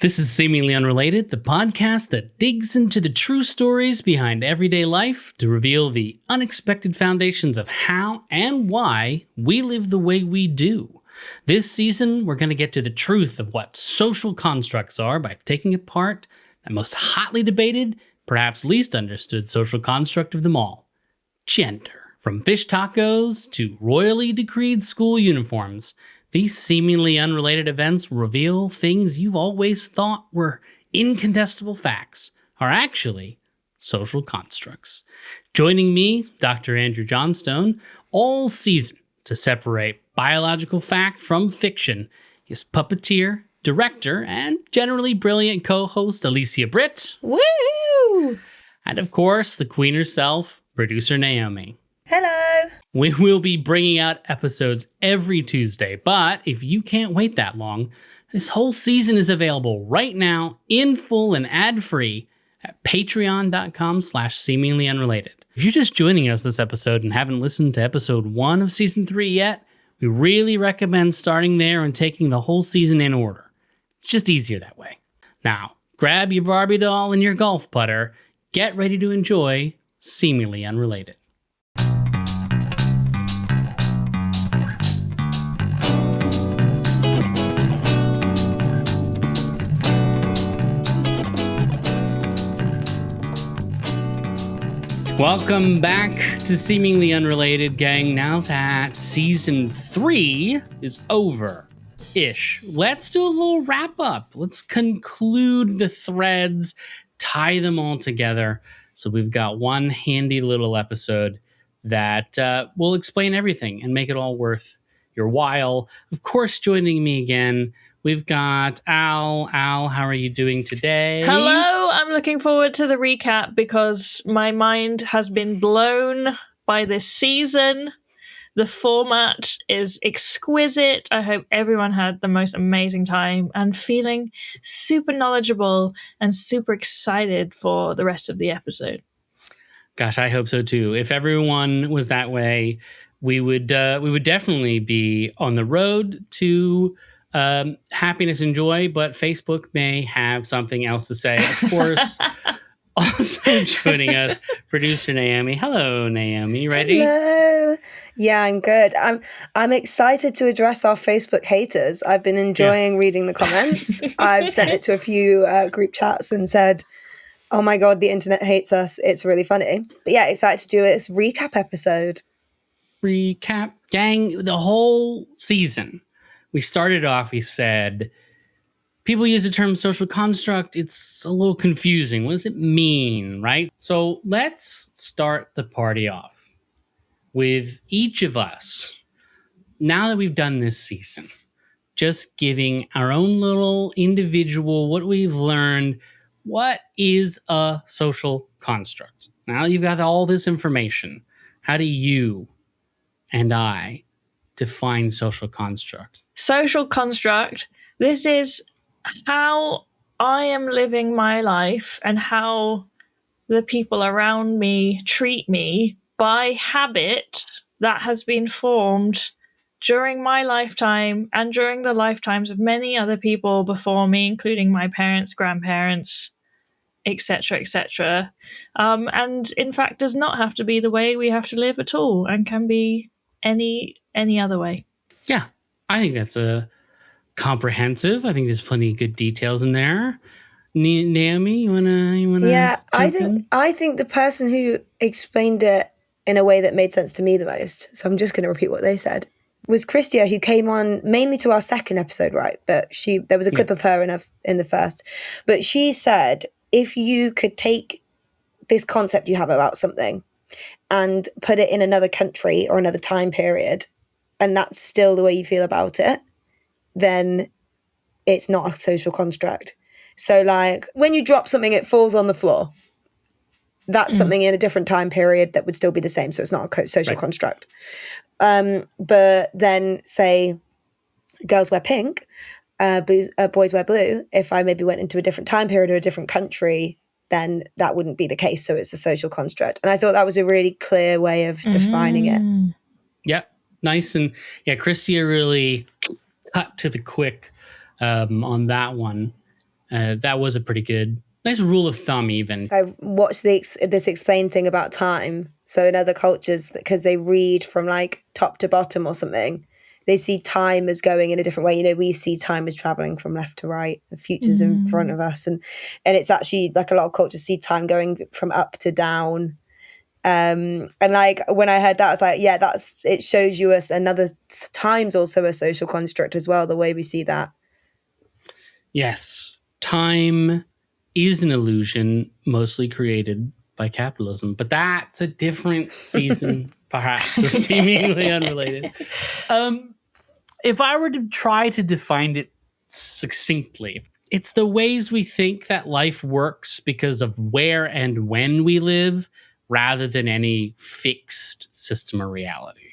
This is Seemingly Unrelated, the podcast that digs into the true stories behind everyday life to reveal the unexpected foundations of how and why we live the way we do. This season, we're going to get to the truth of what social constructs are by taking apart the most hotly debated, perhaps least understood social construct of them all, gender. From fish tacos to royally decreed school uniforms, these seemingly unrelated events reveal things you've always thought were incontestable facts are actually social constructs. Joining me, Dr. Andrew Johnstone, all season to separate biological fact from fiction is puppeteer, director, and generally brilliant co-host Alicia Britt. Woo! And of course, the queen herself, producer Naomi. Hello! We will be bringing out episodes every Tuesday, but if you can't wait that long, this whole season is available right now in full and ad-free at patreon.com/seeminglyunrelated. If you're just joining us this episode and haven't listened to episode 1 of season 3 yet, we really recommend starting there and taking the whole season in order. It's just easier that way. Now, grab your Barbie doll and your golf putter, get ready to enjoy Seemingly Unrelated. Welcome back to Seemingly Unrelated, gang. Now that season 3 is over-ish, let's do a little wrap-up. Let's conclude the threads, tie them all together. So we've got one handy little episode that will explain everything and make it all worth your while. Of course, joining me again, we've got Al. Al, how are you doing today? Hello! I'm looking forward to the recap because my mind has been blown by this season. The format is exquisite. I hope everyone had the most amazing time and feeling super knowledgeable and super excited for the rest of the episode. Gosh, I hope so too. If everyone was that way, we would definitely be on the road to happiness and joy, but Facebook may have something else to say. Of course, also joining us, producer Naomi. Hello, Naomi. Ready? Hello. Yeah, I'm good. I'm excited to address our Facebook haters. I've been enjoying reading the comments. I've sent it to a few group chats and said, oh my God, the internet hates us. It's really funny. But yeah, excited to do this recap episode. Recap. Gang, the whole season. We started off, we said, people use the term social construct. It's a little confusing. What does it mean, right? So let's start the party off with each of us, now that we've done this season, just giving our own little individual, what we've learned, what is a social construct? Now you've got all this information. How do you and I define social construct? Social construct. This is how I am living my life and how the people around me treat me by habit that has been formed during my lifetime and during the lifetimes of many other people before me, including my parents, grandparents, etc., etc. And in fact, does not have to be the way we have to live at all and can be any other way. Yeah, I think that's a comprehensive. I think there's plenty of good details in there. Naomi, you wanna? Yeah, I think the person who explained it in a way that made sense to me the most, so I'm just going to repeat what they said, was Christia, who came on mainly to our second episode, right? But there was a clip of her in the first. But she said, if you could take this concept you have about something and put it in another country or another time period, and that's still the way you feel about it, then it's not a social construct. So like when you drop something, it falls on the floor. That's something in a different time period that would still be the same. So it's not a social construct. But then say girls wear pink, boys wear blue. If I maybe went into a different time period or a different country, then that wouldn't be the case. So it's a social construct. And I thought that was a really clear way of defining it. Yeah, nice. And yeah, Christia really cut to the quick on that one. That was a pretty good, nice rule of thumb even. I watched this explained thing about time. So in other cultures, because they read from like top to bottom or something, they see time as going in a different way. You know, we see time as traveling from left to right, the future's in front of us. And it's actually like a lot of cultures see time going from up to down. And like when I heard that, I was like, yeah, it shows you us another time's also a social construct as well, the way we see that. Yes, time is an illusion mostly created by capitalism, but that's a different season, perhaps, so seemingly unrelated. If I were to try to define it succinctly, it's the ways we think that life works because of where and when we live, rather than any fixed system or reality.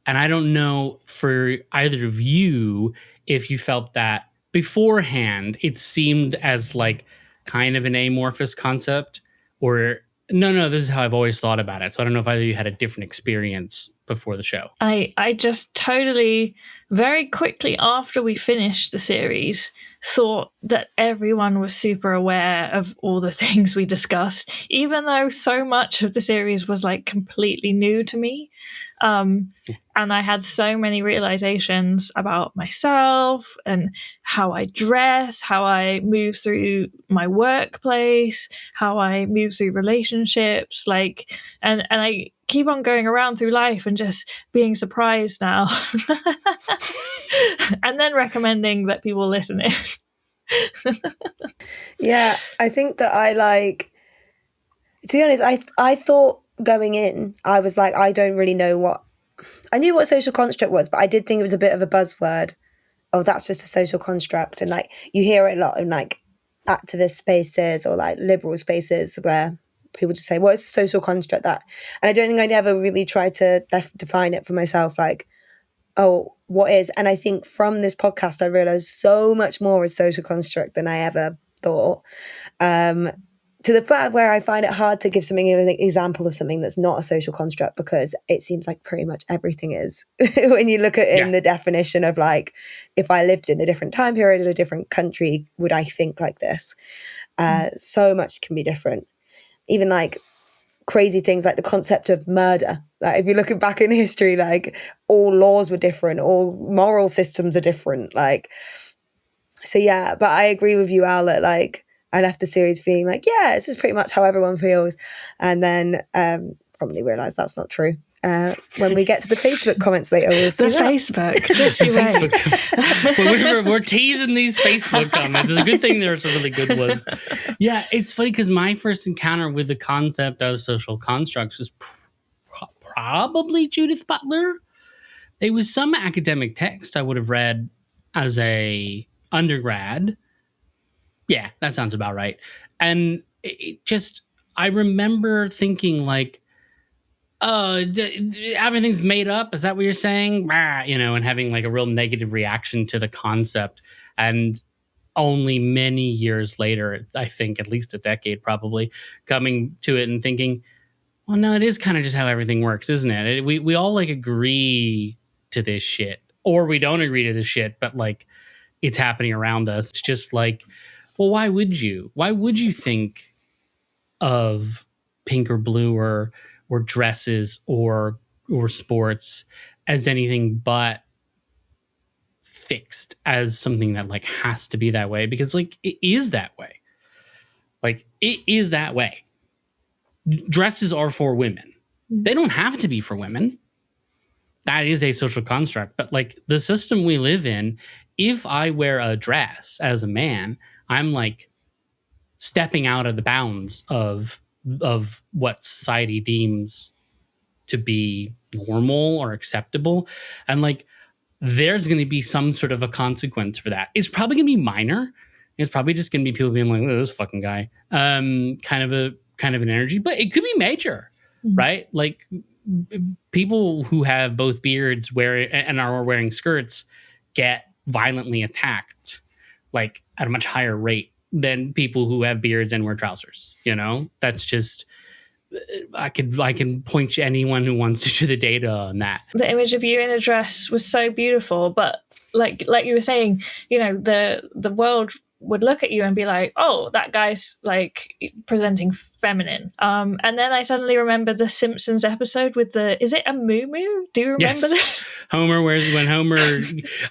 And I don't know for either of you if you felt that beforehand it seemed as like kind of an amorphous concept, or no, this is how I've always thought about it. So I don't know if either of you had a different experience before the show. I just totally, very quickly after we finished the series, thought that everyone was super aware of all the things we discussed, even though so much of the series was like completely new to me. And I had so many realizations about myself and how I dress, how I move through my workplace, how I move through relationships, like, and I keep on going around through life and just being surprised now. And then recommending that people listen in. Yeah, I think that to be honest, I thought going in, I was like, I don't really know I knew what social construct was, but I did think it was a bit of a buzzword. Oh, that's just a social construct. And like, you hear it a lot in like activist spaces or like liberal spaces where people just say, well, it's a social construct that. And I don't think I'd ever really tried to define it for myself. Like, oh, what is? And I think from this podcast, I realized so much more is social construct than I ever thought. To the fact where I find it hard to give something an example of something that's not a social construct, because it seems like pretty much everything is. When you look at it in the definition of like, if I lived in a different time period in a different country, would I think like this? So much can be different. Even like crazy things like the concept of murder. Like if you're looking back in history, like all laws were different, all moral systems are different. Like, so yeah, but I agree with you, Al, that like I left the series feeling like, yeah, this is pretty much how everyone feels. And then probably realised that's not true. When we get to the Facebook comments later, we'll see that. Facebook, just you wait. We're teasing these Facebook comments. It's a good thing there are some really good ones. Yeah, it's funny because my first encounter with the concept of social constructs was probably Judith Butler. It was some academic text I would have read as a undergrad. Yeah, that sounds about right. And it just, I remember thinking like, oh, everything's made up. Is that what you're saying? You know, and having like a real negative reaction to the concept. And only many years later, I think at least a decade probably, coming to it and thinking, well, no, it is kind of just how everything works, isn't it? We all like agree to this shit, or we don't agree to this shit, but like it's happening around us. It's just like, well, why would you? Why would you think of pink or blue or dresses or sports as anything but fixed, as something that like has to be that way? Because like it is that way. Like it is that way. Dresses are for women. They don't have to be for women. That is a social construct. But like the system we live in, if I wear a dress as a man, I'm like stepping out of the bounds of what society deems to be normal or acceptable. And like, there's going to be some sort of a consequence for that. It's probably going to be minor. It's probably just going to be people being like, oh, this fucking guy, kind of an energy, but it could be major, right? Like people who have both beards and are wearing skirts get violently attacked, like at a much higher rate than people who have beards and wear trousers. You know, that's just, I can point to anyone who wants to do the data on that. The image of you in a dress was so beautiful, but like you were saying, you know, the world would look at you and be like, oh, that guy's like presenting feminine. And then I suddenly remember the Simpsons episode with is it a moo-moo? Do you remember this? Homer,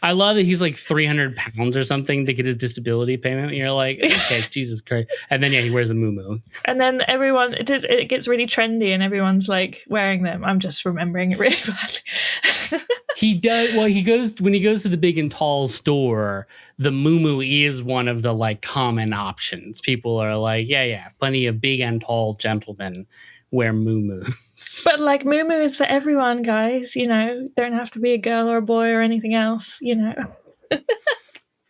I love that he's like 300 pounds or something to get his disability payment. And you're like, okay, Jesus Christ. And then, he wears a moo-moo. And then it gets really trendy and everyone's like wearing them. I'm just remembering it really badly. He does. Well, when he goes to the big and tall store, the moo-moo is one of the like common options. People are like, yeah, plenty of big and tall gentlemen wear moo-moos. But like moo-moo is for everyone, guys. Don't have to be a girl or a boy or anything else.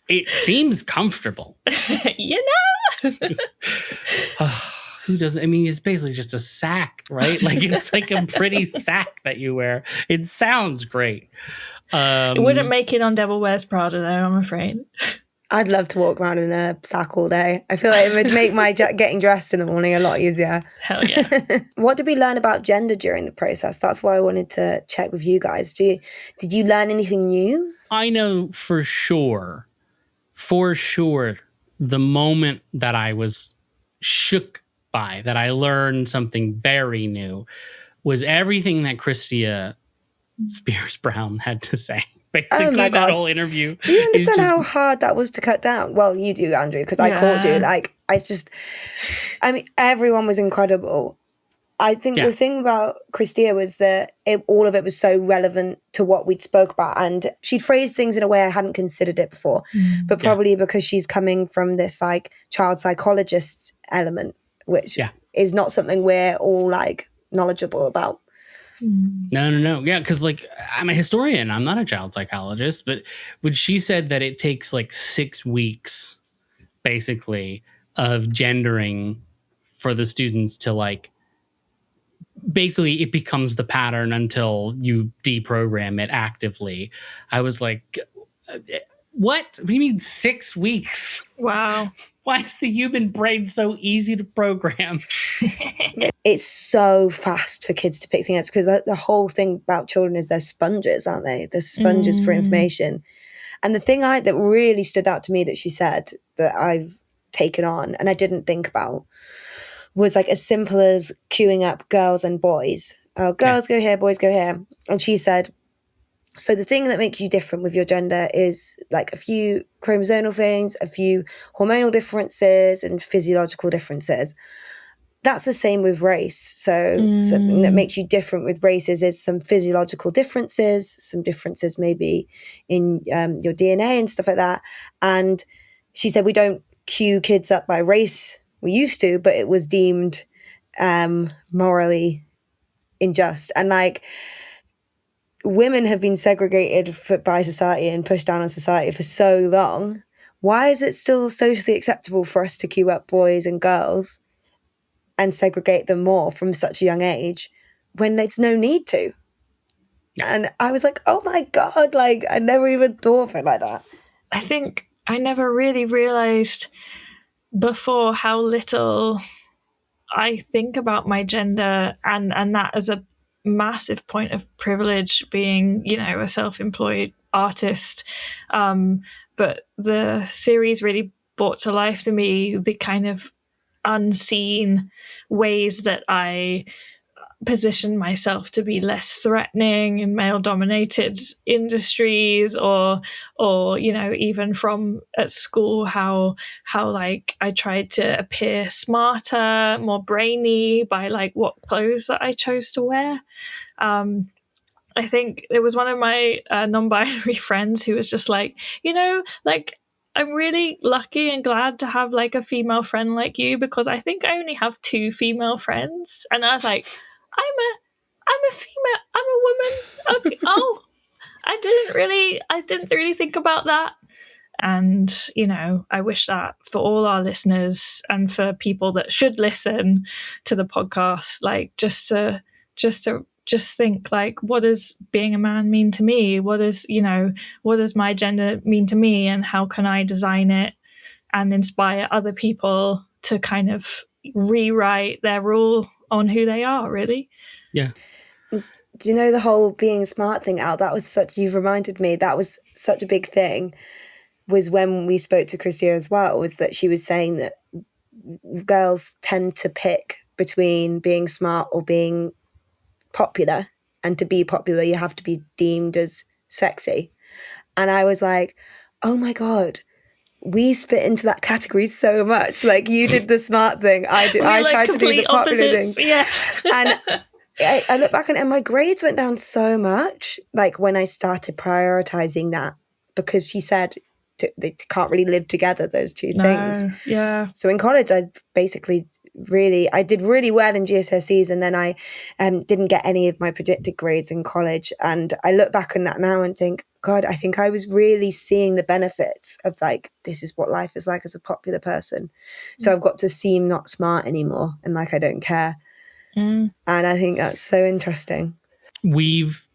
It seems comfortable. Who doesn't? I mean, it's basically just a sack, right? Like it's like a pretty sack that you wear. It sounds great. It wouldn't make it on Devil Wears Prada, though, I'm afraid. I'd love to walk around in a sack all day. I feel like it would make my getting dressed in the morning a lot easier. Hell yeah. What did we learn about gender during the process? That's why I wanted to check with you guys. Did you learn anything new? I know for sure, the moment that I was shook by, that I learned something very new, was everything that Christia Spears Brown had to say. Basically, that whole interview. Do you understand how hard that was to cut down? Well, you do, Andrew, because I called you. I mean, everyone was incredible. I think the thing about Christia was that all of it was so relevant to what we'd spoke about. And she'd phrased things in a way I hadn't considered it before. But probably because she's coming from this like child psychologist element, which is not something we're all like knowledgeable about. No. Yeah, because like I'm a historian. I'm not a child psychologist. But when she said that it takes like 6 weeks, basically, of gendering for the students to like, basically it becomes the pattern until you deprogram it actively. I was like, what? What do you mean 6 weeks? Wow. Why is the human brain so easy to program? It's so fast for kids to pick things up because the whole thing about children is they're sponges, aren't they? They're sponges for information. And the thing that really stood out to me that she said that I've taken on and I didn't think about was like as simple as queuing up girls and boys. Oh, girls go here, boys go here. And she said, so the thing that makes you different with your gender is like a few chromosomal things, a few hormonal differences and physiological differences. That's the same with race. So something that makes you different with races is some physiological differences, some differences maybe in your DNA and stuff like that. And she said, we don't queue kids up by race. We used to, but it was deemed morally unjust. And like, women have been segregated by society and pushed down on society for so long. Why is it still socially acceptable for us to queue up boys and girls and segregate them more from such a young age when there's no need to? And I was like, oh my God, like I never even thought of it like that. I think I never really realized before how little I think about my gender and that as a massive point of privilege, being a self-employed artist, but the series really brought to life to me the kind of unseen ways that I position myself to be less threatening in male-dominated industries, or even from at school, how like I tried to appear smarter, more brainy by like what clothes that I chose to wear. I think there was one of my non-binary friends who was just like, like I'm really lucky and glad to have like a female friend like you, because I think I only have 2 female friends. And I was like, I'm a female, I'm a woman. Okay. Oh, I didn't really think about that. And, I wish that for all our listeners and for people that should listen to the podcast, like just think like, what does being a man mean to me? What does my gender mean to me? And how can I design it and inspire other people to kind of rewrite their rule on who they are, really? Yeah. Do you know the whole being smart thing, Al? You've reminded me, that was such a big thing. was when we spoke to Christia as well, was that she was saying that girls tend to pick between being smart or being popular, and to be popular you have to be deemed as sexy. And I was like, oh my god, we fit into that category so much. Like, you did the smart thing, I tried to do the popular opposites. thing. Yeah. And I look back on it and my grades went down so much, like when I started prioritizing that, because she said they can't really live together, those two things. Yeah. So in college, I did really well in GCSEs, and then I didn't get any of my predicted grades in college. And I look back on that now and think, God, I think I was really seeing the benefits of, like, this is what life is like as a popular person. So I've got to seem not smart anymore and like I don't care. And I think that's so interesting. We've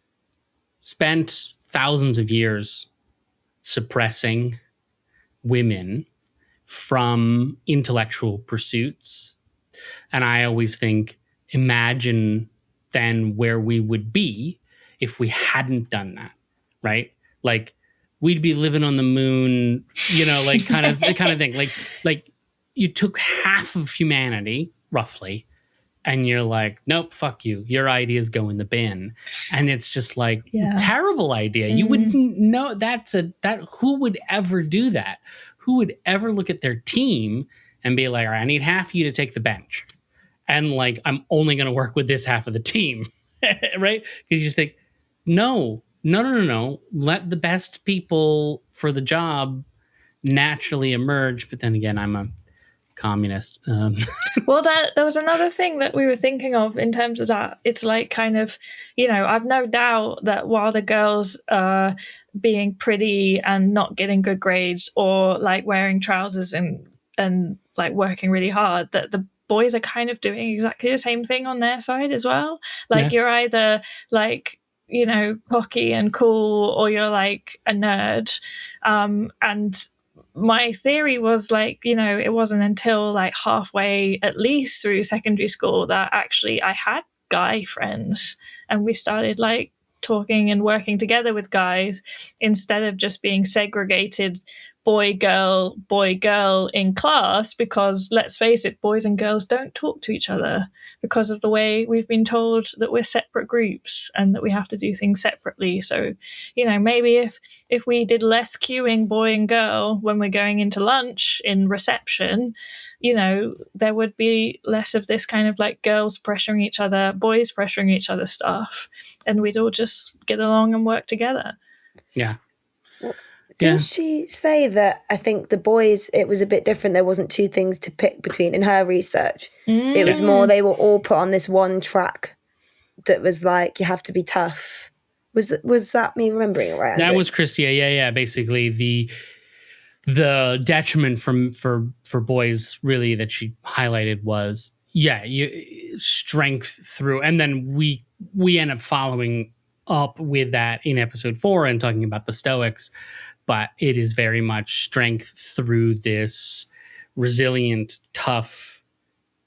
spent thousands of years suppressing women from intellectual pursuits. And I always think, imagine then where we would be if we hadn't done that, right? Like, we'd be living on the moon, you know, like kind of the kind of thing. Like you took half of humanity, roughly, and you're like, nope, fuck you. Your ideas go in the bin. And it's just like, terrible idea. You wouldn't know who would ever do that? Who would ever look at their team and be like, all right, I need half of you to take the bench. And like, I'm only going to work with this half of the team, right? Because you just think, no. Let the best people for the job naturally emerge. But then again, I'm a communist. Well, there was another thing that we were thinking of in terms of that. It's like, kind of, you know, I've no doubt that while the girls are being pretty and not getting good grades, or like wearing trousers and like working really hard, that the boys are kind of doing exactly the same thing on their side as well. Like, you're either like, you know, cocky and cool, or you're like a nerd. And my theory was, like, you know, it wasn't until like halfway at least through secondary school that actually I had guy friends, and we started like talking and working together with guys instead of just being segregated boy girl in class, because let's face it, boys and girls don't talk to each other because of the way we've been told that we're separate groups and that we have to do things separately. So, you know, maybe if we did less queuing boy and girl when we're going into lunch in reception, you know, there would be less of this kind of like girls pressuring each other, boys pressuring each other stuff, and we'd all just get along and work together. Yeah. Didn't she say that, I think the boys, it was a bit different? There wasn't two things to pick between in her research. It was more, they were all put on this one track that was like, you have to be tough. Was that me remembering it right, Andrew? That was Christia. Yeah. Basically, the detriment for boys really that she highlighted was, strength through, and then we end up following up with that in episode 4 and talking about the Stoics. But it is very much strength through this resilient, tough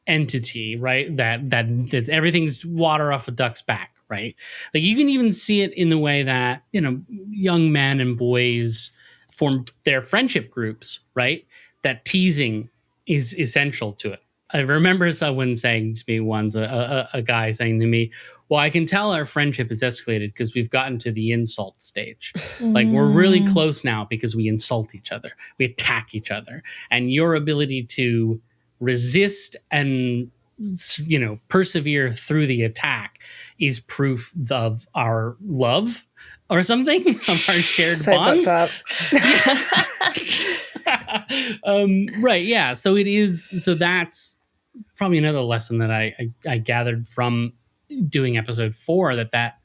entity, right? That everything's water off a duck's back, right? Like, you can even see it in the way that, you know, young men and boys form their friendship groups, right? That teasing is essential to it. I remember someone saying to me once, a guy saying to me, well, I can tell our friendship has escalated because we've gotten to the insult stage. Like, we're really close now because we insult each other. We attack each other. And your ability to resist and, you know, persevere through the attack is proof of our love or something, of our shared bond. Right. Yeah. So it is. So that's probably another lesson that I gathered from doing episode 4, that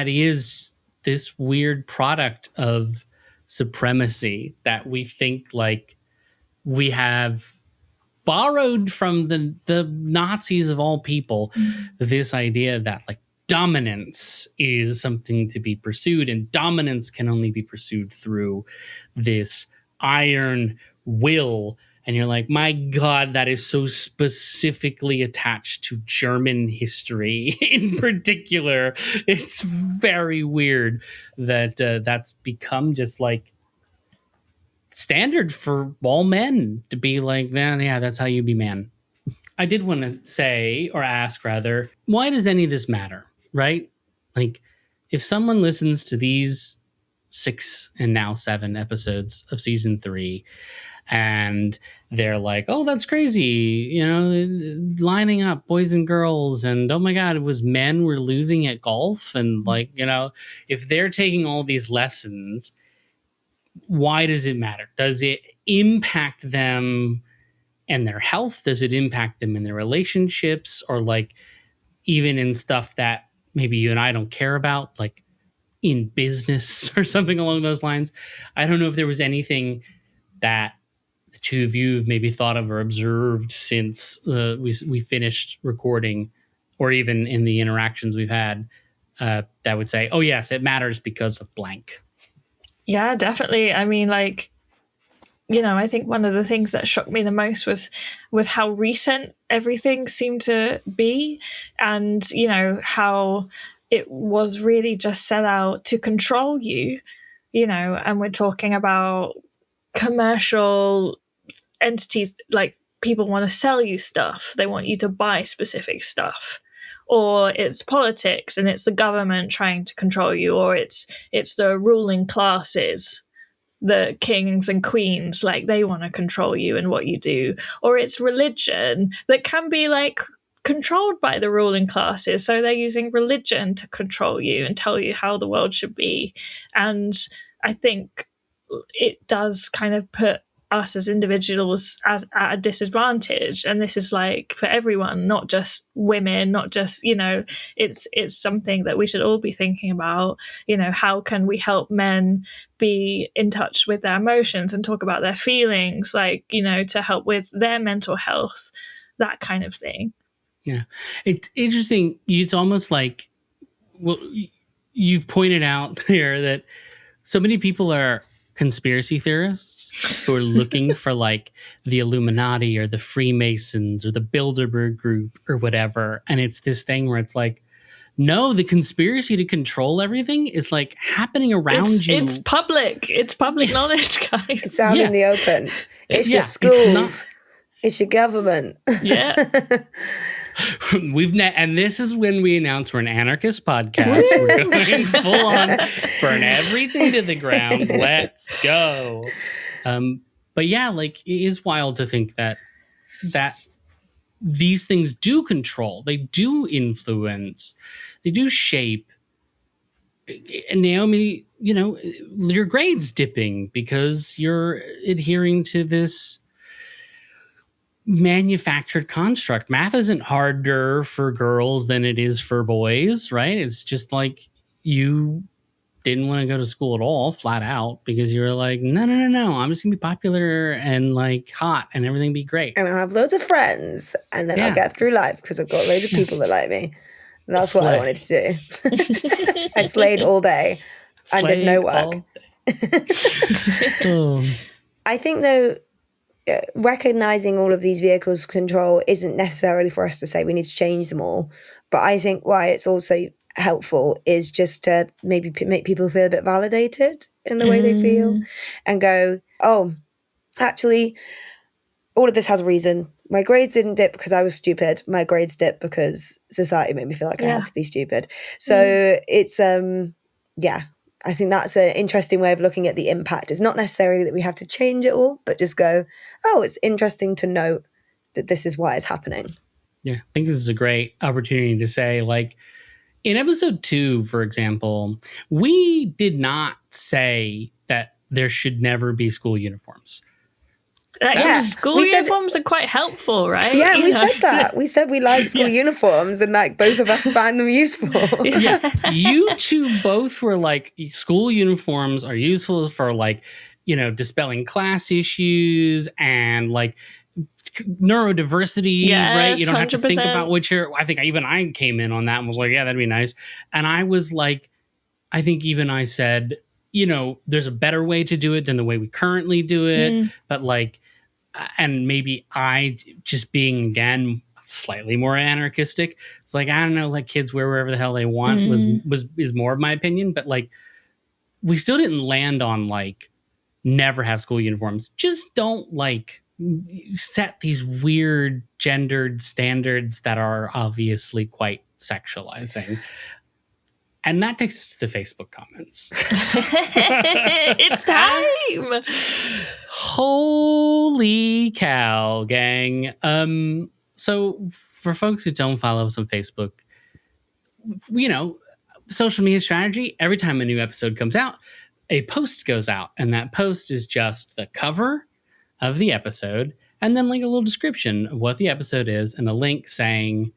is this weird product of supremacy that we think like we have borrowed from the Nazis of all people. This idea that like dominance is something to be pursued, and dominance can only be pursued through this iron will. And you're like, my God, that is so specifically attached to German history in particular. It's very weird that that's become just like standard for all men to be like, then yeah, that's how you be man. I did want to say, or ask rather, why does any of this matter, right? Like, if someone listens to these 6 and now 7 episodes of season 3 and they're like, oh, that's crazy, you know, lining up boys and girls, and oh my God, it was men were losing at golf. And like, you know, if they're taking all these lessons, why does it matter? Does it impact them and their health? Does it impact them in their relationships, or like even in stuff that maybe you and I don't care about, like in business or something along those lines? I don't know if there was anything that the two of you have maybe thought of or observed since we finished recording, or even in the interactions we've had, that would say, oh yes, it matters because of blank. Yeah, definitely. I mean, like, you know, I think one of the things that shocked me the most was how recent everything seemed to be, and, you know, how it was really just set out to control you, you know. And we're talking about commercial entities, like people want to sell you stuff, they want you to buy specific stuff, or it's politics and it's the government trying to control you, or it's the ruling classes, the kings and queens, like they want to control you and what you do, or it's religion that can be like controlled by the ruling classes, so they're using religion to control you and tell you how the world should be. And I think it does kind of put us as individuals as at a disadvantage, and this is like for everyone, not just women, not just, you know, it's something that we should all be thinking about. You know, how can we help men be in touch with their emotions and talk about their feelings, like, you know, to help with their mental health, that kind of thing. Yeah, it's interesting. It's almost like, well, you've pointed out here that so many people are conspiracy theorists who are looking for like the Illuminati or the Freemasons or the Bilderberg group or whatever. And it's this thing where it's like, no, the conspiracy to control everything is like happening around you. It's public. It's public knowledge, guys. It's out in the open. It's your schools. It's your government. Yeah. And this is when we announce we're an anarchist podcast. We're going full on, burn everything to the ground. Let's go. But yeah, like it is wild to think that these things do control, they do influence, they do shape. And Naomi, you know, your grade's dipping because you're adhering to this manufactured construct. Math isn't harder for girls than it is for boys, right? It's just like you didn't want to go to school at all, flat out, because you were like, no, I'm just gonna be popular and like hot and everything be great. And I'll have loads of friends, and then I'll get through life because I've got loads of people that like me. And that's what I wanted to do. I slayed all day. I did no work. I think though, recognizing all of these vehicles of control isn't necessarily for us to say we need to change them all. But I think why it's also helpful is just to maybe make people feel a bit validated in the way they feel, and go, oh, actually, all of this has a reason. My grades didn't dip because I was stupid. My grades dipped because society made me feel like I had to be stupid. So it's, I think that's an interesting way of looking at the impact. It's not necessarily that we have to change it all, but just go, oh, it's interesting to note that this is why it's happening. Yeah, I think this is a great opportunity to say, like, in episode 2, for example, we did not say that there should never be school uniforms. School uniforms are quite helpful, right? Yeah, we said that. We said we like school uniforms, and like both of us find them useful. Yeah, you two both were like, school uniforms are useful for like, you know, dispelling class issues and like neurodiversity, right? You don't 100%. Have to think about which are. I think even I came in on that and was like, yeah, that'd be nice. And I was like, I think even I said, you know, there's a better way to do it than the way we currently do it, but like. And maybe I, just being again slightly more anarchistic, it's like, I don't know, like kids wear wherever the hell they want is more of my opinion. But like, we still didn't land on like never have school uniforms. Just don't like set these weird gendered standards that are obviously quite sexualizing. And that takes us to the Facebook comments. It's time. Holy cow, gang. So for folks who don't follow us on Facebook, you know, social media strategy, every time a new episode comes out, a post goes out, and that post is just the cover of the episode and then like a little description of what the episode is and a link saying,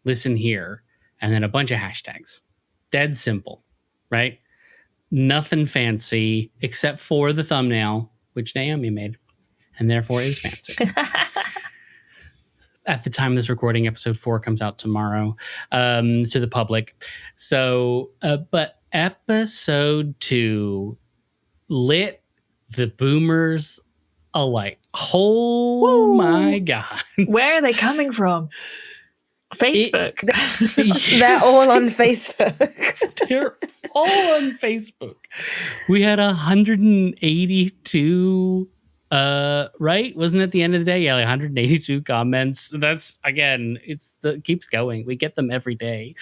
listen here, and then a bunch of hashtags. Dead simple, right? Nothing fancy except for the thumbnail, which Naomi made, and therefore is fancy. At the time of this recording, episode 4 comes out tomorrow to the public. So, but episode 2 lit the boomers alike. Oh Woo. my God. Where are they coming from? Facebook. They're all on Facebook. They're all on Facebook. We had 182 right? Wasn't it at the end of the day? Yeah, like 182 comments. That's again, keeps going. We get them every day.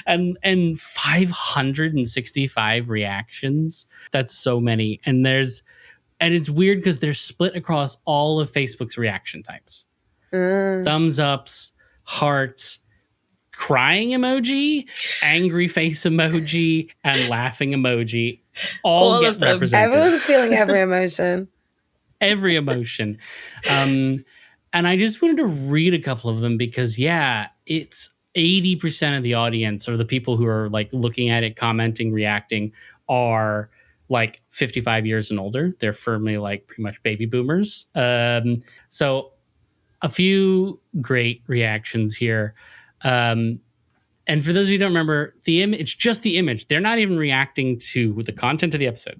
and 565 reactions. That's so many. And it's weird because they're split across all of Facebook's reaction types. Thumbs ups, hearts, crying emoji, angry face emoji, and laughing emoji all get represented. Everyone's feeling every emotion. Every emotion. And I just wanted to read a couple of them because, yeah, it's 80% of the audience or the people who are like looking at it, commenting, reacting are like 55 years and older. They're firmly like pretty much baby boomers. So a few great reactions here. And for those of you who don't remember, it's just the image. They're not even reacting to the content of the episode.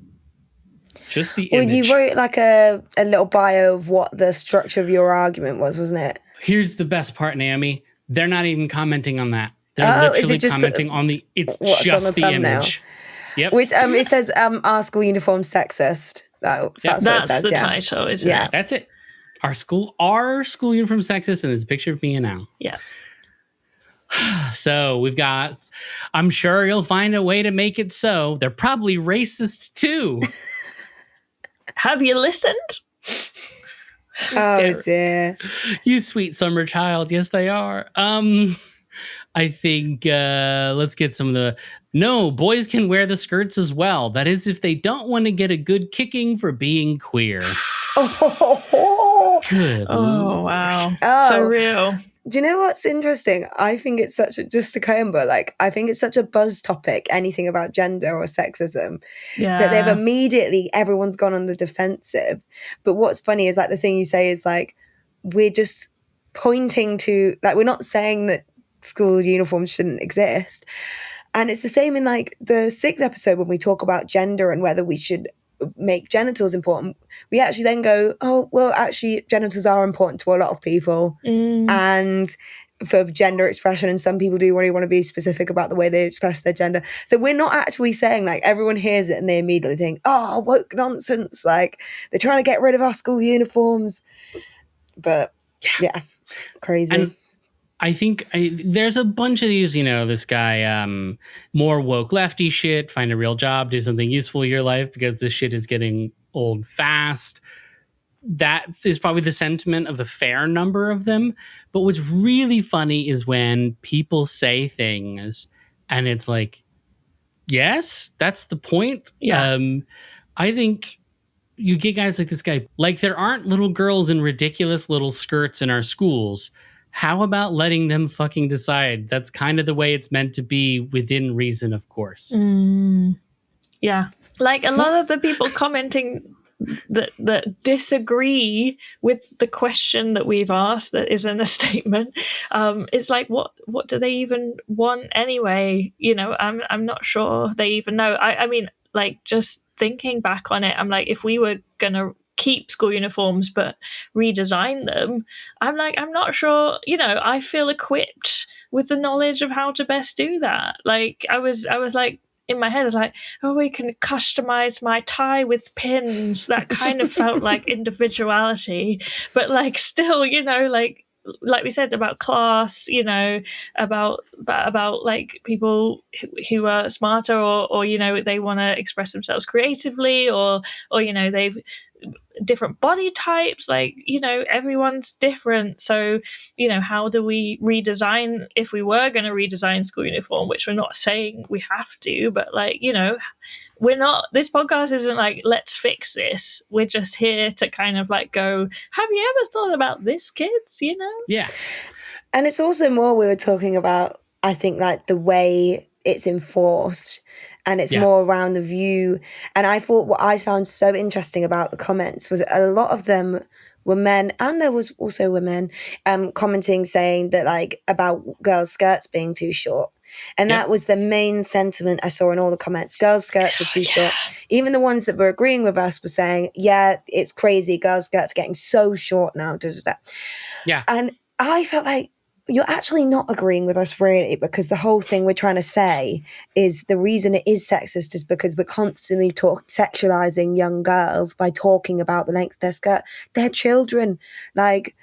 Just the image. Well, you wrote like a little bio of what the structure of your argument was, wasn't it? Here's the best part, Naomi. They're not even commenting on that. They're literally commenting on the... It's just the image. Yep. Which it says, "Our school uniform sexist." That's what it says. The title, isn't it? That's it. Our school uniform sexist, and there's a picture of me and Al. Yeah. So we've got, I'm sure you'll find a way to make it so. They're probably racist too. Have you listened? Oh dear. You sweet summer child. Yes, they are. I think let's get some of the... No, boys can wear the skirts as well. That is if they don't want to get a good kicking for being queer. Good. Oh, wow. So real. Do you know what's interesting? I think it's just to Combo, like, I think it's such a buzz topic, anything about gender or sexism, that everyone's gone on the defensive. But what's funny is like the thing you say is like, we're just pointing to, like, we're not saying that school uniforms shouldn't exist. And it's the same in like the 6th episode when we talk about gender and whether we should make genitals important. We actually then go, oh, well, actually genitals are important to a lot of people. And for gender expression, and some people do really want to be specific about the way they express their gender. So we're not actually saying, like, everyone hears it and they immediately think, oh, woke nonsense, like they're trying to get rid of our school uniforms. But yeah crazy. And I think there's a bunch of these, this guy, more woke lefty shit, find a real job, do something useful in your life because this shit is getting old fast. That is probably the sentiment of the fair number of them. But what's really funny is when people say things and it's like, yes, that's the point. Yeah. I think you get guys like this guy, like there aren't little girls in ridiculous little skirts in our schools. How about letting them fucking decide? That's kind of the way it's meant to be within reason, of course. Yeah. Like a lot of the people commenting that disagree with the question that we've asked that is in a statement. It's like, what do they even want anyway? I'm not sure they even know. I mean, like, just thinking back on it, I'm like, if we were going to keep school uniforms but redesign them, I'm not sure, I feel equipped with the knowledge of how to best do that. Like I was like, in my head, I was like, oh, we can customize my tie with pins. That kind of felt like individuality, but like still, you know, like we said about class, you know, about like people who are smarter, or you know, they want to express themselves creatively, or you know, they've different body types, like, you know, everyone's different. So, you know, how do we redesign, if we were going to redesign school uniform, which we're not saying we have to, but like, you know, we're not, this podcast isn't like, let's fix this. We're just here to kind of like go, have you ever thought about this, kids? You know? Yeah. And it's also more, we were talking about, I think, like the way it's enforced, and it's more around the view. And I thought what I found so interesting about the comments was a lot of them were men, and there was also women commenting, saying that like about girls' skirts being too short. And that was the main sentiment I saw in all the comments. Girls' skirts are too short. Even the ones that were agreeing with us were saying, yeah, it's crazy. Girls' skirts are getting so short now. Da, da, da. Yeah. And I felt like, you're actually not agreeing with us really, because the whole thing we're trying to say is the reason it is sexist is because we're constantly sexualizing young girls by talking about the length of their skirt. They're children. Like,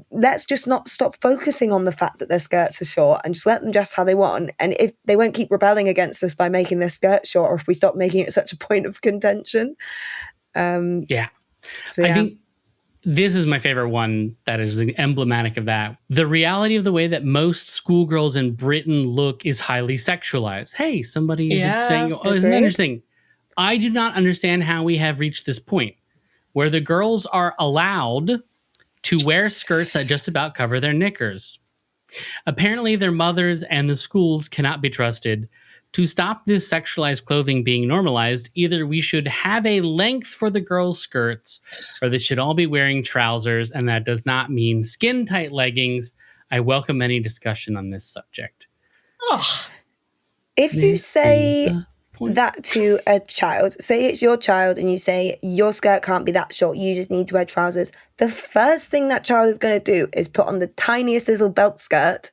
let's just not stop focusing on the fact that their skirts are short and just let them dress how they want. And if they won't keep rebelling against us by making their skirt short, or if we stop making it such a point of contention. So, I think this is my favorite one that is emblematic of that. The reality of the way that most schoolgirls in Britain look is highly sexualized. Hey, somebody is saying, oh, isn't that interesting? I do not understand how we have reached this point where the girls are allowed to wear skirts that just about cover their knickers. Apparently, their mothers and the schools cannot be trusted. To stop this sexualized clothing being normalized, either we should have a length for the girls' skirts, or they should all be wearing trousers, and that does not mean skin-tight leggings. I welcome any discussion on this subject. If you say that to a child, say it's your child, and you say your skirt can't be that short, you just need to wear trousers, the first thing that child is going to do is put on the tiniest little belt skirt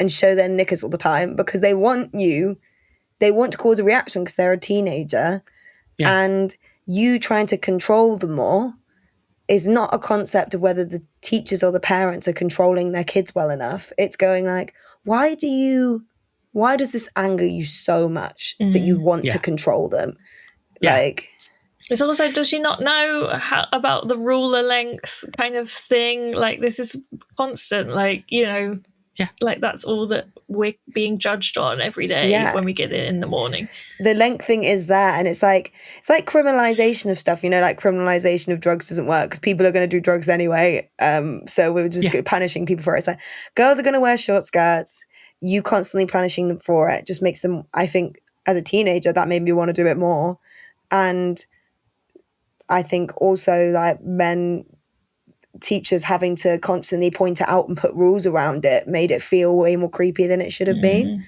and show their knickers all the time, because they want to cause a reaction because they're a teenager. And you trying to control them more is not a concept of whether the teachers or the parents are controlling their kids well enough. It's going like, why does this anger you so much that you want to control them? Like, it's also, does she not know about the ruler length kind of thing? Like, this is constant, like, you know, like that's all that we're being judged on every day when we get it in the morning. The length thing is there, and it's like criminalization of stuff, you know, like criminalization of drugs doesn't work because people are going to do drugs anyway. So we're just punishing people for it. It's like, girls are going to wear short skirts. You constantly punishing them for it just makes them, I think, as a teenager, that made me want to do it more. And I think also like teachers having to constantly point it out and put rules around it made it feel way more creepy than it should have been.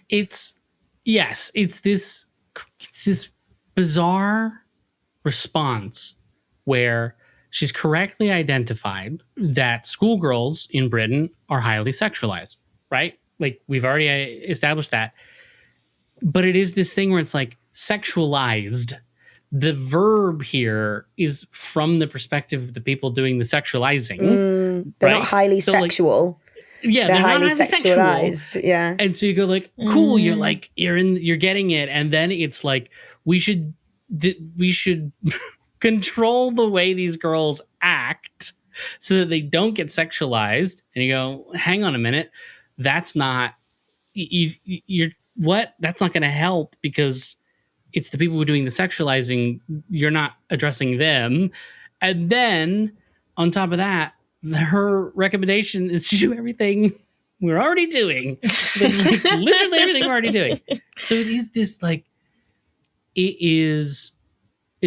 It's this bizarre response where she's correctly identified that schoolgirls in Britain are highly sexualized, right? Like, we've already established that. But it is this thing where it's like sexualized. The verb here is from the perspective of the people doing the sexualizing. They're not highly sexual. Like, they're highly not sexualized. Yeah. And so you go like, cool, you're like, you're getting it. And then it's like, we should control the way these girls act so that they don't get sexualized. And you go, hang on a minute. That's not, you're what? That's not going to help, because it's the people who are doing the sexualizing. You're not addressing them. And then on top of that, her recommendation is to do everything we're already doing. Like, literally everything we're already doing. So it is this like, it's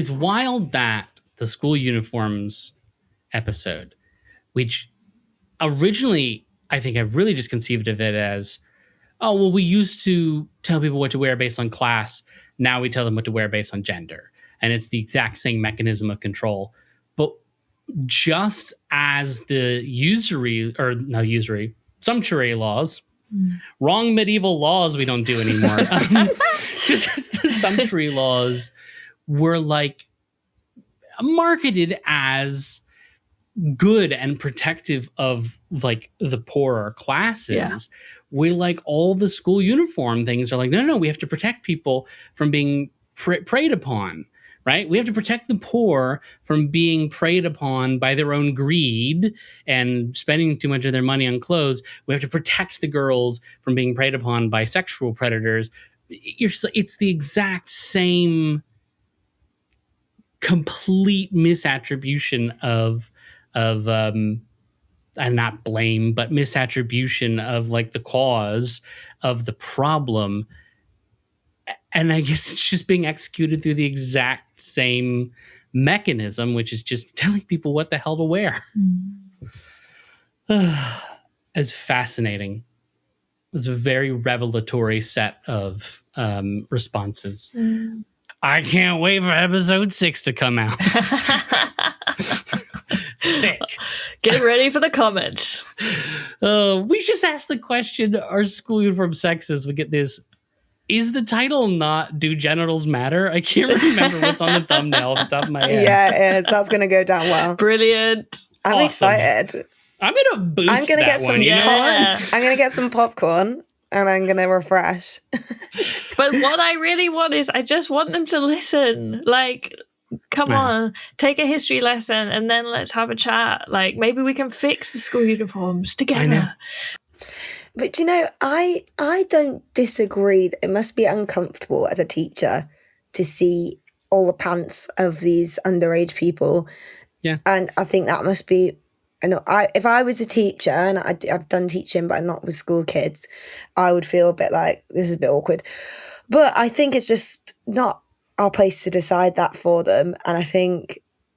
wild that the school uniforms episode, which originally I think I really just conceived of it as, oh, well, we used to tell people what to wear based on class. Now we tell them what to wear based on gender. And it's the exact same mechanism of control. But just as the sumptuary laws Wrong medieval laws we don't do anymore. Just the sumptuary laws were like marketed as good and protective of like the poorer classes. Yeah. We like all the school uniform things are like, no, we have to protect people from being preyed upon, right? We have to protect the poor from being preyed upon by their own greed and spending too much of their money on clothes. We have to protect the girls from being preyed upon by sexual predators. It's the exact same complete misattribution of and not blame, but misattribution of like the cause of the problem. And I guess it's just being executed through the exact same mechanism, which is just telling people what the hell to wear. It's fascinating. It's a very revelatory set of responses. I can't wait for episode 6 to come out. Sick. Get ready for the comments. We just asked the question, are school uniform sexist? We get this. Is the title not Do Genitals Matter? I can't remember what's on the thumbnail off the top of my head. Yeah, it is. That's going to go down well. Brilliant. I'm Awesome. excited. I'm going to boost I'm gonna that get some one. You know what? I'm going to get some popcorn and I'm going to refresh. But what I really want is I just want them to listen. Like, come on, take a history lesson and then let's have a chat. Like, maybe we can fix the school uniforms together. I know. But you know, I don't disagree that it must be uncomfortable as a teacher to see all the pants of these underage people. Yeah. And I think that must be, if I was a teacher, and I've done teaching, but not with school kids, I would feel a bit like, this is a bit awkward. But I think it's just not our place to decide that for them. And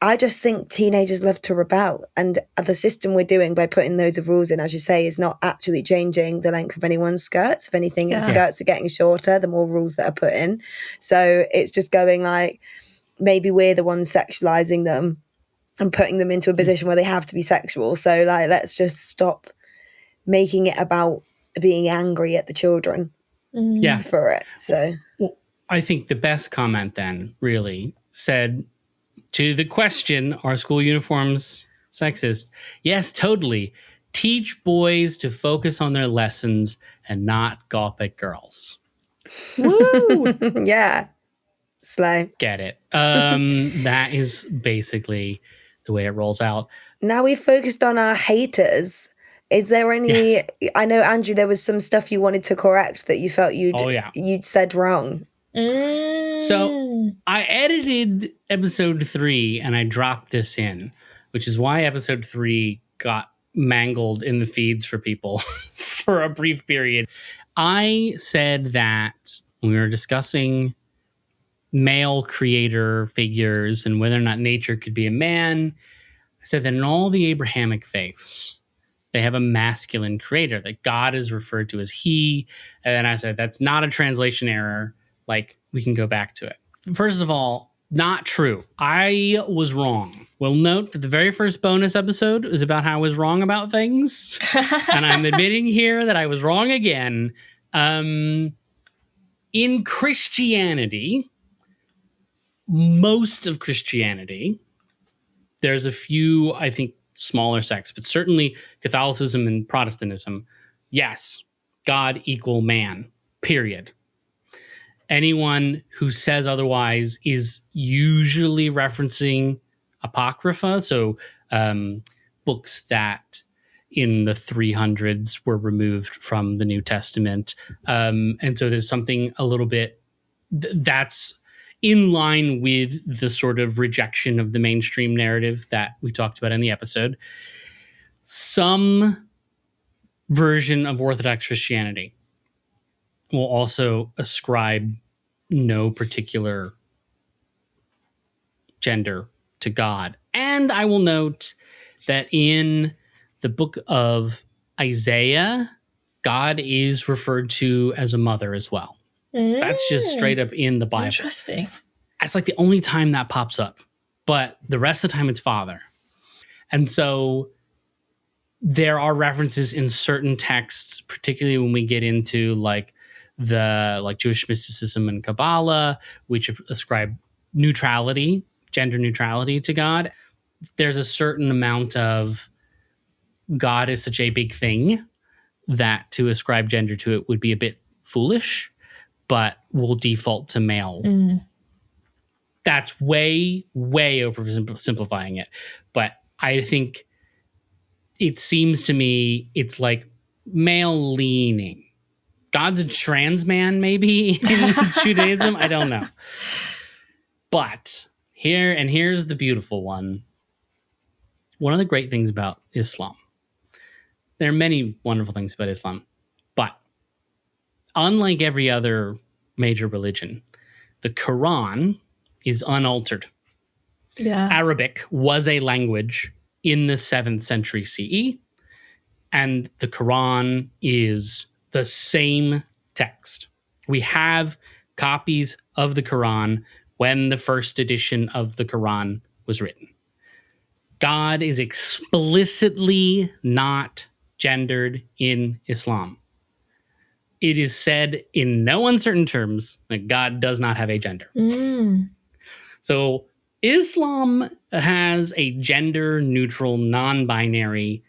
I just think teenagers love to rebel. And the system we're doing by putting loads of rules in, as you say, is not actually changing the length of anyone's skirts. If anything, skirts are getting shorter, the more rules that are put in. So it's just going like, maybe we're the ones sexualizing them and putting them into a position where they have to be sexual. So like, let's just stop making it about being angry at the children for it. So well, I think the best comment then really said, to the question, are school uniforms sexist? Yes, totally. Teach boys to focus on their lessons and not gawp at girls. Woo! Yeah. Slay. Get it. That is basically the way it rolls out. Now we've focused on our haters. Is there any... Yes. I know, Andrew, there was some stuff you wanted to correct that you felt you'd said wrong. So I edited episode 3 and I dropped this in, which is why episode 3 got mangled in the feeds for people for a brief period. I said that when we were discussing male creator figures and whether or not nature could be a man, I said that in all the Abrahamic faiths, they have a masculine creator, that God is referred to as he. And then I said, that's not a translation error. Like, we can go back to it. First of all, not true. I was wrong. We'll note that the very first bonus episode is about how I was wrong about things. And I'm admitting here that I was wrong again. In Christianity, most of Christianity, there's a few, I think, smaller sects, but certainly Catholicism and Protestantism, yes, God equal man, period. Anyone who says otherwise is usually referencing Apocrypha, so books that in the 300s were removed from the New Testament. And so there's something a little bit that's in line with the sort of rejection of the mainstream narrative that we talked about in the episode. Some version of Orthodox Christianity will also ascribe no particular gender to God. And I will note that in the book of Isaiah, God is referred to as a mother as well. That's just straight up in the Bible. Interesting. That's like the only time that pops up. But the rest of the time it's father. And so there are references in certain texts, particularly when we get into like the Jewish mysticism and Kabbalah, which ascribe neutrality, gender neutrality to God. There's a certain amount of God is such a big thing that to ascribe gender to it would be a bit foolish, but we'll default to male. That's way, way oversimplifying it. But I think it seems to me it's like male leaning. God's a trans man, maybe, in Judaism. I don't know. But here's the beautiful one. One of the great things about Islam, there are many wonderful things about Islam, but unlike every other major religion, the Quran is unaltered. Yeah. Arabic was a language in the 7th century CE, and the Quran is the same text. We have copies of the Quran when the first edition of the Quran was written. God is explicitly not gendered in Islam. It is said in no uncertain terms that God does not have a gender. So Islam has a gender neutral, non-binary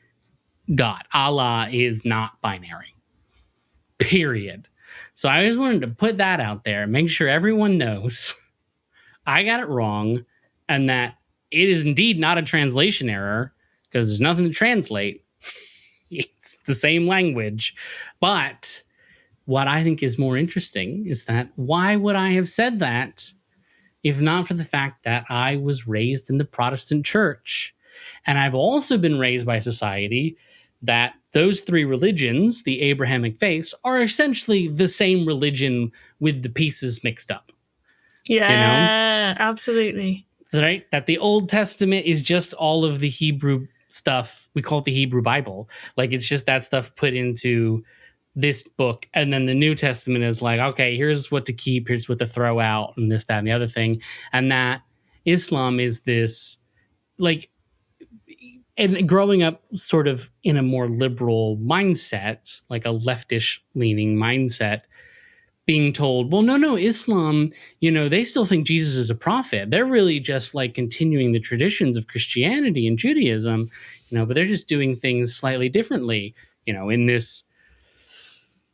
God. Allah is not binary. Period. So I just wanted to put that out there, make sure everyone knows I got it wrong, and that it is indeed not a translation error, because there's nothing to translate. It's the same language. But what I think is more interesting is that why would I have said that if not for the fact that I was raised in the Protestant church? And I've also been raised by society that those three religions, the Abrahamic faiths, are essentially the same religion with the pieces mixed up. Yeah, absolutely. Right? That the Old Testament is just all of the Hebrew stuff. We call it the Hebrew Bible. Like, it's just that stuff put into this book. And then the New Testament is like, okay, here's what to keep, here's what to throw out, and this, that, and the other thing. And that Islam is this, like, and growing up sort of in a more liberal mindset, like a leftish leaning mindset, being told, well, no, Islam, they still think Jesus is a prophet. They're really just like continuing the traditions of Christianity and Judaism, but they're just doing things slightly differently, in this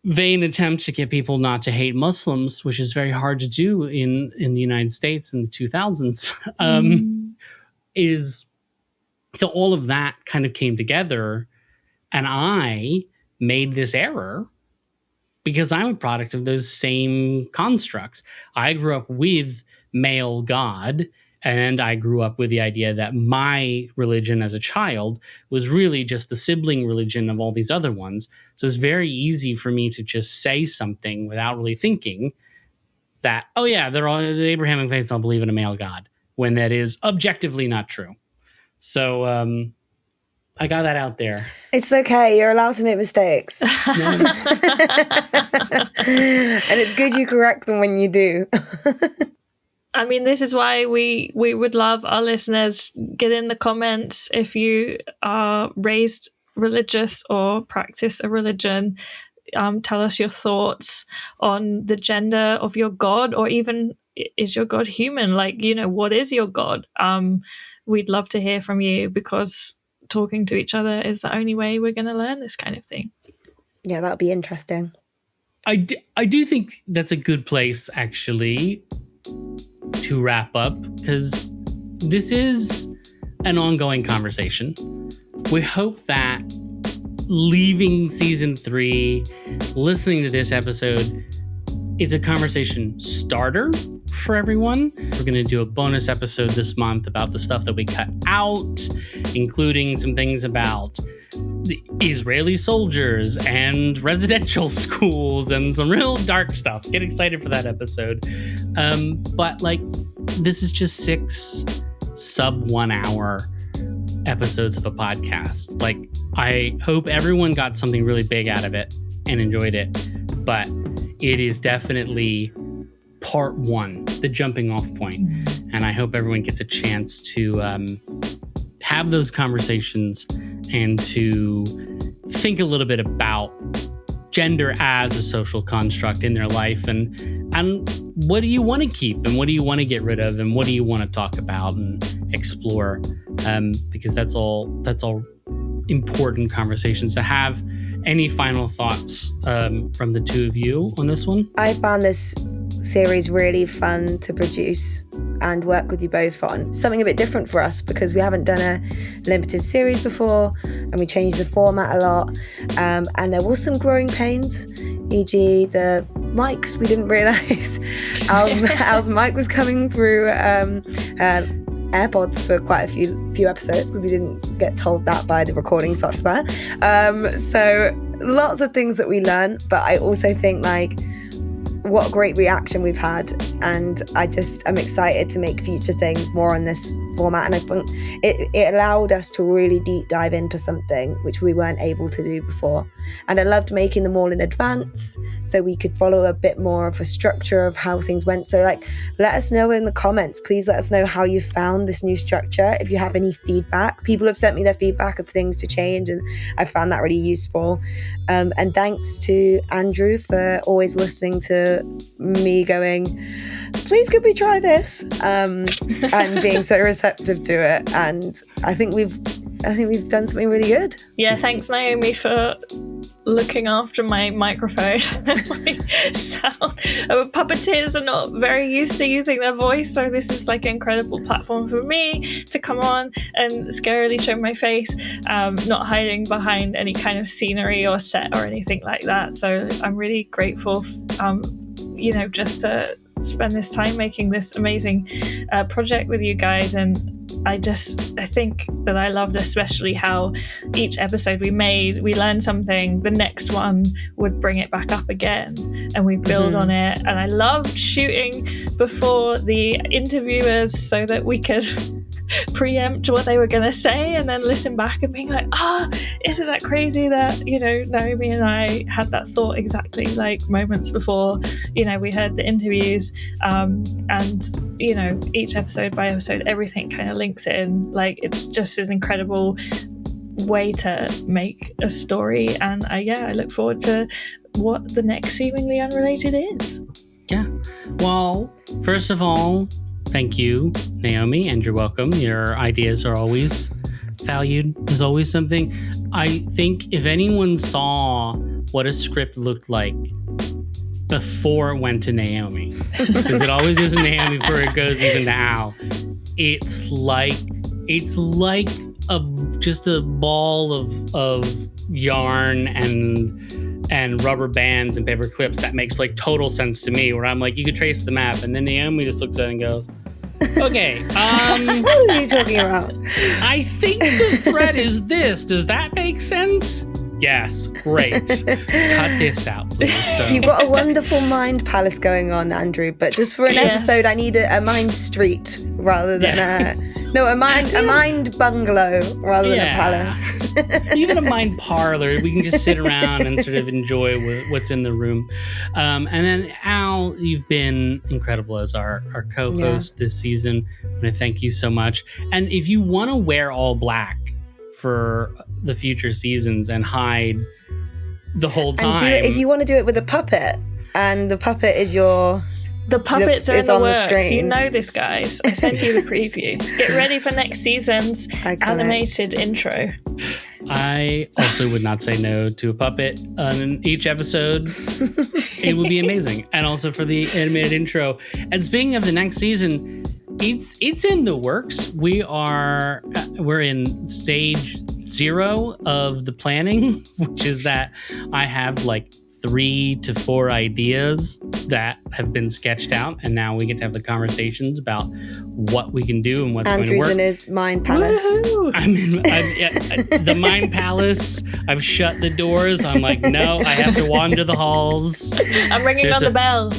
vain attempt to get people not to hate Muslims, which is very hard to do in the United States in the 2000s. So all of that kind of came together, and I made this error because I'm a product of those same constructs. I grew up with male God, and I grew up with the idea that my religion as a child was really just the sibling religion of all these other ones. So it's very easy for me to just say something without really thinking that, oh yeah, they're all the Abrahamic faiths all believe in a male God, when that is objectively not true. So I got that out there. It's okay. You're allowed to make mistakes. And it's good you correct them when you do. I mean, this is why we would love our listeners. Get in the comments if you are raised religious or practice a religion. Tell us your thoughts on the gender of your God, or even, is your God human? Like, what is your God? We'd love to hear from you, because talking to each other is the only way we're going to learn this kind of thing. Yeah, that'll be interesting. I do think that's a good place, actually, to wrap up, because this is an ongoing conversation. We hope that leaving season 3, listening to this episode, it's a conversation starter for everyone. We're going to do a bonus episode this month about the stuff that we cut out, including some things about the Israeli soldiers and residential schools and some real dark stuff. Get excited for that episode. But this is just 6 sub 1 hour episodes of a podcast. I hope everyone got something really big out of it and enjoyed it, but it is definitely part 1, the jumping off point. And I hope everyone gets a chance to have those conversations and to think a little bit about gender as a social construct in their life, and what do you want to keep and what do you want to get rid of and what do you want to talk about and explore, because that's all important conversations to have. Any final thoughts from the two of you on this one? I found this series really fun to produce and work with you both on. Something a bit different for us because we haven't done a limited series before and we changed the format a lot, and there was some growing pains, e.g. the mics. We didn't realise Al's mic was coming through AirPods for quite a few episodes because we didn't get told that by the recording software. So lots of things that we learned, but I also think like what great reaction we've had, and I'm excited to make future things more on this format, and I think it allowed us to really deep dive into something which we weren't able to do before. And I loved making them all in advance so we could follow a bit more of a structure of how things went. So like, let us know in the comments, please let us know how you found this new structure. If you have any feedback, people have sent me their feedback of things to change, and I found that really useful. And thanks to Andrew for always listening to me going, please could we try this, and being so receptive to it. And I think we've done something really good. Yeah, thanks Naomi for looking after my microphone and my sound. Puppeteers are not very used to using their voice, so this is like an incredible platform for me to come on and scarily show my face, not hiding behind any kind of scenery or set or anything like that. So I'm really grateful, just to spend this time making this amazing project with you guys. And I think that I loved especially how each episode we made, we learned something, the next one would bring it back up again and we build on it. And I loved shooting before the interviewers so that we could preempt what they were going to say and then listen back and being like, isn't that crazy that, Naomi and I had that thought exactly like moments before, we heard the interviews, and each episode by episode, everything kind of links in. Like, it's just an incredible way to make a story. And I look forward to what the next seemingly unrelated is. Yeah. Well, first of all, thank you, Naomi, and you're welcome. Your ideas are always valued. There's always something. I think if anyone saw what a script looked like before it went to Naomi, because it always is Naomi before it goes even to Al, it's like just a ball of yarn and rubber bands and paper clips that makes like total sense to me, where I'm like, you could trace the map, and then Naomi just looks at it and goes, okay, what are you talking about? I think the thread is this. Does that make sense? Yes, great. Cut this out, please. So. You've got a wonderful mind palace going on, Andrew, but just for an episode, I need a mind street rather than a mind bungalow rather than a palace. Even a mind parlor. We can just sit around and sort of enjoy what's in the room. And then Al, you've been incredible as our co-host this season. I want to thank you so much. And if you want to wear all black for the future seasons and hide the whole time, and do it if you want to do it with a puppet, and the puppet is the puppets are in the on works. the screen. You know this, guys. I sent you the preview. Get ready for next season's animated intro. I also would not say no to a puppet on each episode. It would be amazing. And also for the animated intro. And speaking of the next season, it's in the works. We're in stage 0 of the planning, which is that I have like 3 to 4 ideas that have been sketched out, and now we get to have the conversations about what we can do and what's Andrew's going to work. in his mind palace. I'm in the mind palace. I've shut the doors. I'm like, no, I have to wander the halls. I'm ringing on the bell.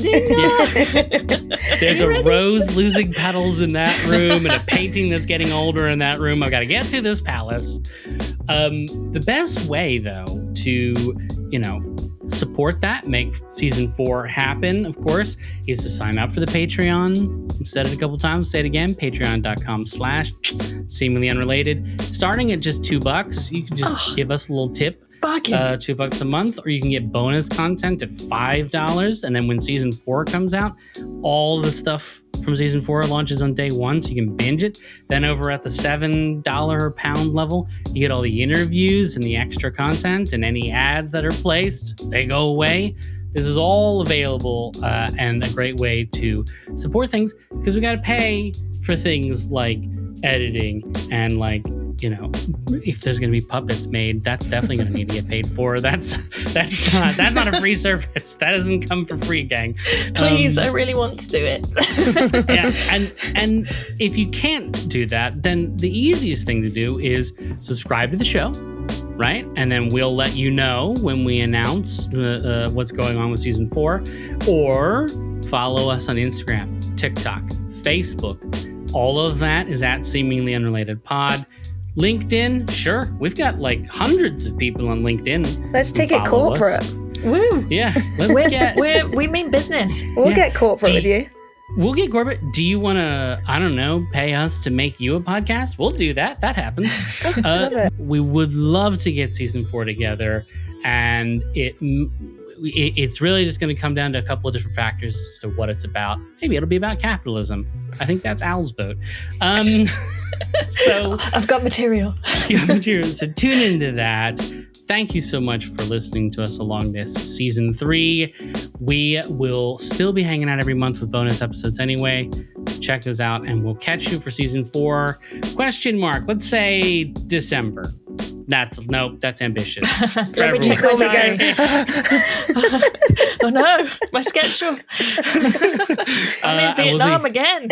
There's a rose losing petals in that room and a painting that's getting older in that room. I've got to get through this palace. The best way, though, to support that, make season 4 happen, of course, is to sign up for the Patreon. I've said it a couple times, say it again, patreon.com/seemingly unrelated. Starting at just $2, you can just give us a little tip. $2 a month, or you can get bonus content at $5. And then when season 4 comes out, all the stuff from season 4 launches on day 1, so you can binge it. Then over at the $7 a pound level, you get all the interviews and the extra content, and any ads that are placed, they go away. This is all available and a great way to support things, because we got to pay for things like editing and like, you know, if there's going to be puppets made, that's definitely going to need to get paid for. That's not a free service. That doesn't come for free, gang. Please, I really want to do it. Yeah, and if you can't do that, then the easiest thing to do is subscribe to the show, right? And then we'll let you know when we announce what's going on with season 4, or follow us on Instagram, TikTok, Facebook. All of that is at Seemingly Unrelated Pod. LinkedIn, sure. We've got like hundreds of people on LinkedIn. Let's take it corporate. Woo! Yeah, We mean business. We'll get corporate with you. We'll get corporate. Do you want to, I don't know, pay us to make you a podcast? We'll do that. That happens. Love it. We would love to get season 4 together, and it's really just going to come down to a couple of different factors as to what it's about. Maybe it'll be about capitalism. I think that's Al's vote. So I've got material. So tune into that. Thank you so much for listening to us along this season 3. We will still be hanging out every month with bonus episodes anyway. Check those out, and we'll catch you for season 4. ? Let's say December. That's ambitious. Let me check my diary. Oh no, my schedule. I'm in Vietnam again.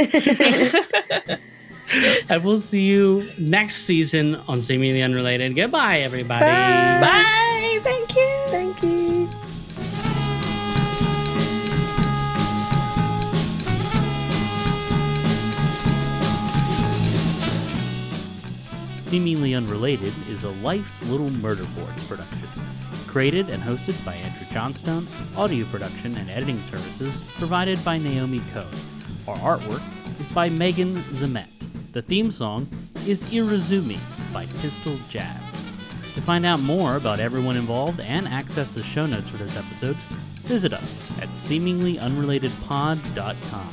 And we'll see you next season on Seemingly Unrelated. Goodbye, everybody. Bye. Bye. Thank you. Thank you. Seemingly Unrelated is a Life's Little Murder Boards production. Created and hosted by Andrew Johnstone, audio production and editing services provided by Naomi Coe. Our artwork is by Megan Zemet. The theme song is Irizumi by Pistol Jazz. To find out more about everyone involved and access the show notes for this episode, visit us at seeminglyunrelatedpod.com.